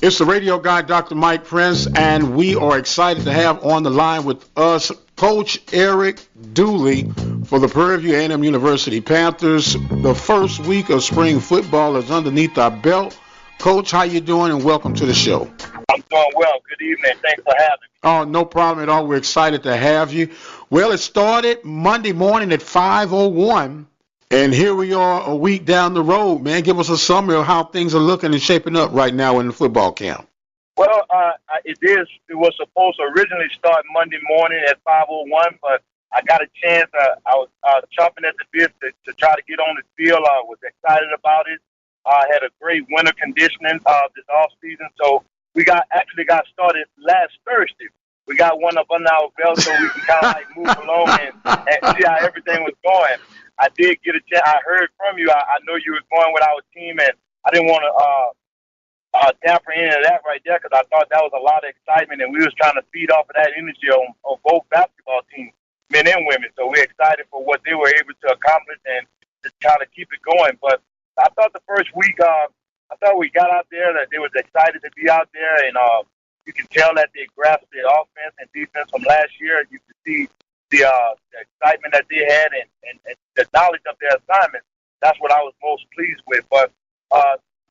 It's the radio guy, Dr. Mike Prince, and we are excited to have on the line with us Coach Eric Dooley for the Prairie View A&M University Panthers. The first week of spring football is underneath our belt. Coach, how you doing, and welcome to the show. I'm doing well. Good evening. Thanks for having me. Oh, no problem at all. We're excited to have you. Well, it started Monday morning at 5:01. And here we are a week down the road, man. Give us a summary of how things are looking and shaping up right now in the football camp. Well, it was supposed to originally start Monday morning at 5:01, but I got a chance. I was chomping at the bit to try to get on the field. I was excited about it. I had a great winter conditioning this off season, so we got started last Thursday. We got one up under our belt, so we can kind of like move along and see how everything was going. I did get a chance. I heard from you. I know you were going with our team, and I didn't want to dampen any of that right there because I thought that was a lot of excitement, and we was trying to feed off of that energy on both basketball teams, men and women. So we're excited for what they were able to accomplish and to try to keep it going. But I thought the first week, I thought we got out there, that they was excited to be out there, and you can tell that they grasped the offense and defense from last year. You can see the excitement that they had and the knowledge of their assignments. That's what I was most pleased with. But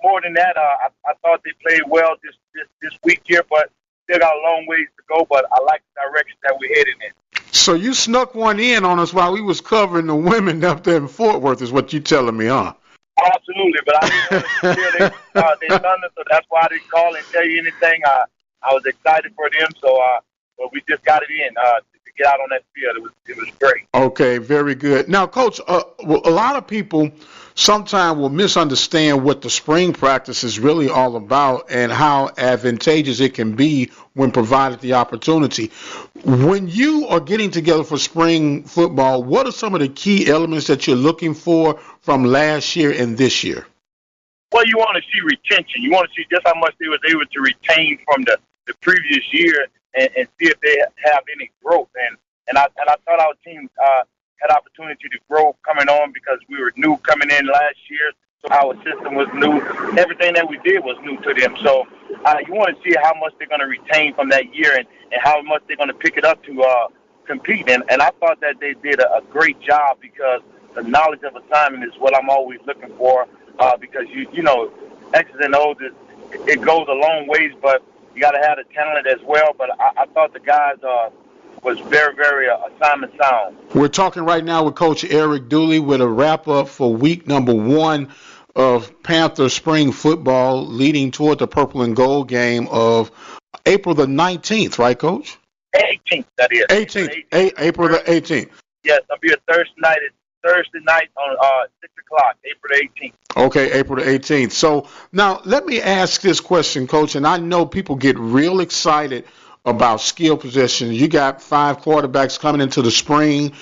more than that, I thought they played well this week here, but still got a long ways to go. But I like the direction that we're heading in. So you snuck one in on us while we was covering the women up there in Fort Worth, is what you telling me, huh? Absolutely, but I didn't want to hear they thunder, so that's why I didn't call and tell you anything. I was excited for them, so but we just got it in to get out on that field. It was great. Okay, very good. Now, Coach, a lot of people sometimes will misunderstand what the spring practice is really all about and how advantageous it can be when provided the opportunity. When you are getting together for spring football, what are some of the key elements that you're looking for from last year and this year? Well, you want to see retention. You want to see just how much they was able to retain from the previous year and see if they have any growth. And I thought our team had opportunity to grow coming on because we were new coming in last year. So our system was new. Everything that we did was new to them. So you want to see how much they're going to retain from that year and how much they're going to pick it up to compete. And I thought that they did a great job because the knowledge of assignment is what I'm always looking for because, you know, X's and O's, it goes a long ways, but you got to have the talent as well. But I thought the guys was very, very assignment sound. We're talking right now with Coach Eric Dooley with a wrap-up for week number 1 of Panther spring football leading toward the purple and gold game of April the 19th, right, Coach? 18th, that is. 18th. April the 18th. Yes, it'll be a Thursday night on 6 o'clock, April the 18th. Okay, April the 18th. So now let me ask this question, Coach, and I know people get real excited about skill positions. You got 5 quarterbacks coming into the spring,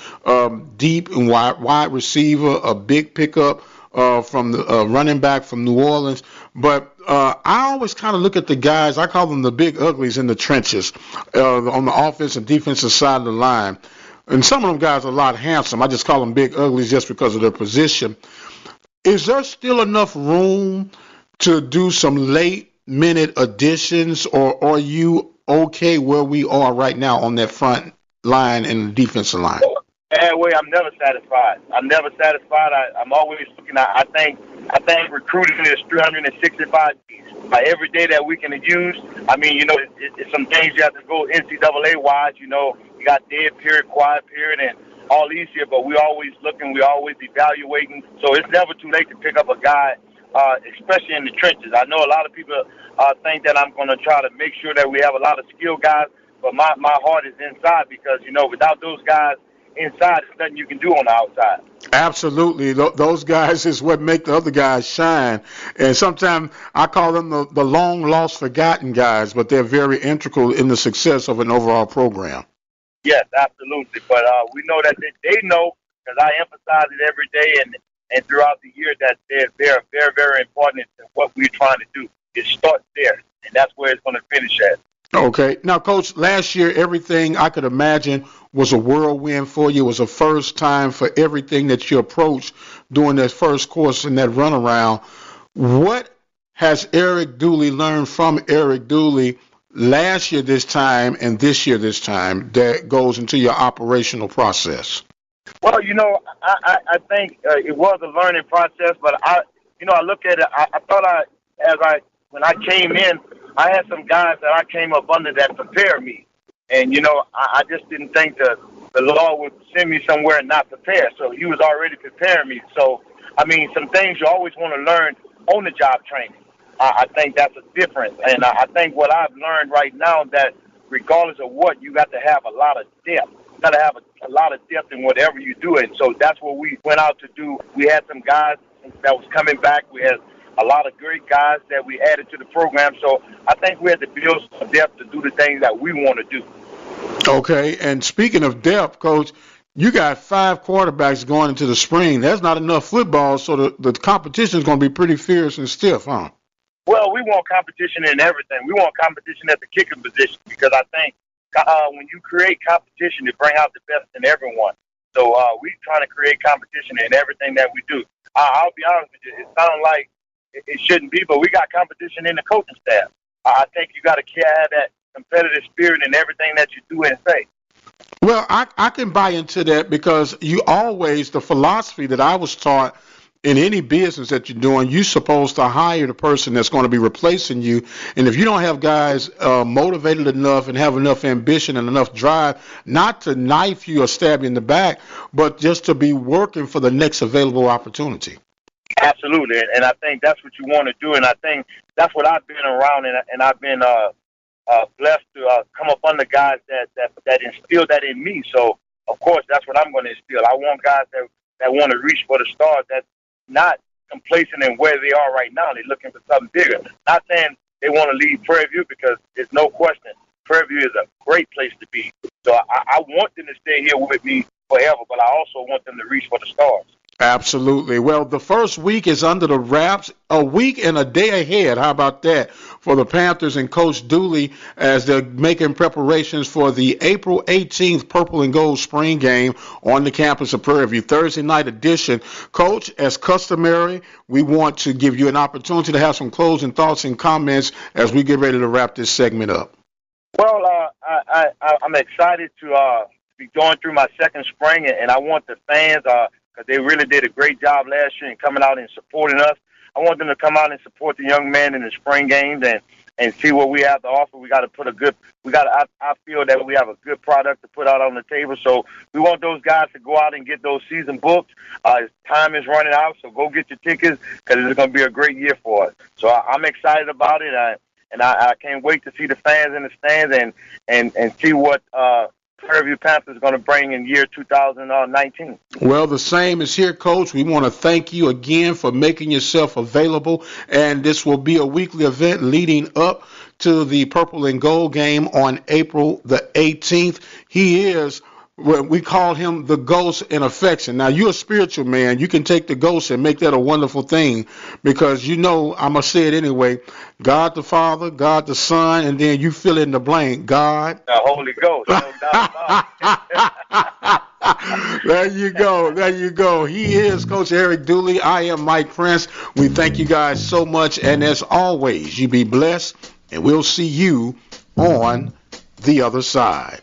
deep and wide receiver, a big pickup from the running back from New Orleans. But I always kind of look at the guys, I call them the big uglies in the trenches on the offensive and defensive side of the line. And some of them guys are a lot handsome. I just call them big uglies just because of their position. Is there still enough room to do some late-minute additions, or are you okay where we are right now on that front line and the defensive line? Anyway, I'm never satisfied. I'm always looking at. I think recruiting is 365 days. Every day that we can use. I mean, you know, it's some things you have to go NCAA wise. You know, you got dead period, quiet period, and all these here. But we're always looking. We're always evaluating. So it's never too late to pick up a guy, especially in the trenches. I know a lot of people think that I'm going to try to make sure that we have a lot of skilled guys, but my heart is inside because, you know, without those guys inside, there's nothing you can do on the outside. Absolutely. Those guys is what make the other guys shine. And sometimes I call them the long lost, forgotten guys, but they're very integral in the success of an overall program. Yes, absolutely. But we know that they know, because I emphasize it every day and throughout the year, that they're very, very important in what we're trying to do. It starts there, and that's where it's going to finish at. Okay. Now, Coach, last year, everything I could imagine was a whirlwind for you. It was a first time for everything that you approached during that first course in that runaround. What has Eric Dooley learned from Eric Dooley last year this time and this year this time that goes into your operational process? Well, I think it was a learning process, but I look at it. I thought when I came in, I had some guys that I came up under that prepared me, and I just didn't think the Lord would send me somewhere and not prepare. So He was already preparing me. So I mean, some things you always want to learn on the job training. I think that's a difference, and I think what I've learned right now that regardless of what, you got to have a lot of depth. You got to have a lot of depth in whatever you do, and so that's what we went out to do. We had some guys that was coming back. We had a lot of great guys that we added to the program. So I think we had to build some depth to do the things that we want to do. Okay, and speaking of depth, Coach, you got 5 quarterbacks going into the spring. That's not enough football, so the competition is going to be pretty fierce and stiff, huh? Well, we want competition in everything. We want competition at the kicking position because I think when you create competition, it brings out the best in everyone. So we're trying to create competition in everything that we do. I'll be honest with you, it sounds like it shouldn't be, but we got competition in the coaching staff. I think you got to have that competitive spirit in everything that you do and say. Well, I can buy into that because the philosophy that I was taught in any business that you're doing, you're supposed to hire the person that's going to be replacing you. And if you don't have guys motivated enough and have enough ambition and enough drive, not to knife you or stab you in the back, but just to be working for the next available opportunity. Absolutely. And I think that's what you want to do. And I think that's what I've been around, and I've been blessed to come up under guys that instilled that in me. So, of course, that's what I'm going to instill. I want guys that want to reach for the stars, that's not complacent in where they are right now. They're looking for something bigger. Not saying they want to leave Prairie View because there's no question Prairie View is a great place to be. So I want them to stay here with me forever, but I also want them to reach for the stars. Absolutely. Well, the first week is under the wraps. A week and a day ahead. How about that for the Panthers and Coach Dooley as they're making preparations for the April 18th Purple and Gold spring game on the campus of Prairie View, Thursday night edition. Coach, as customary, we want to give you an opportunity to have some closing thoughts and comments as we get ready to wrap this segment up. Well, I'm excited to be going through my second spring, and I want the fans because they really did a great job last year in coming out and supporting us. I want them to come out and support the young man in the spring games and see what we have to offer. We got to put I feel that we have a good product to put out on the table. So we want those guys to go out and get those season books. Time is running out, so go get your tickets because it's going to be a great year for us. So I'm excited about it. I can't wait to see the fans in the stands and see what Prairie View Panthers is going to bring in year 2019. Well, the same is here, Coach. We want to thank you again for making yourself available, and this will be a weekly event leading up to the Purple and Gold game on April the 18th. He is, we call him the ghost in affection. Now, you're a spiritual man. You can take the ghost and make that a wonderful thing because I'm going to say it anyway, God the Father, God the Son, and then you fill in the blank, God. The Holy Ghost. No doubt about it. There you go. He is Coach Eric Dooley. I am Mike Prince. We thank you guys so much, and as always, you be blessed, and we'll see you on the other side.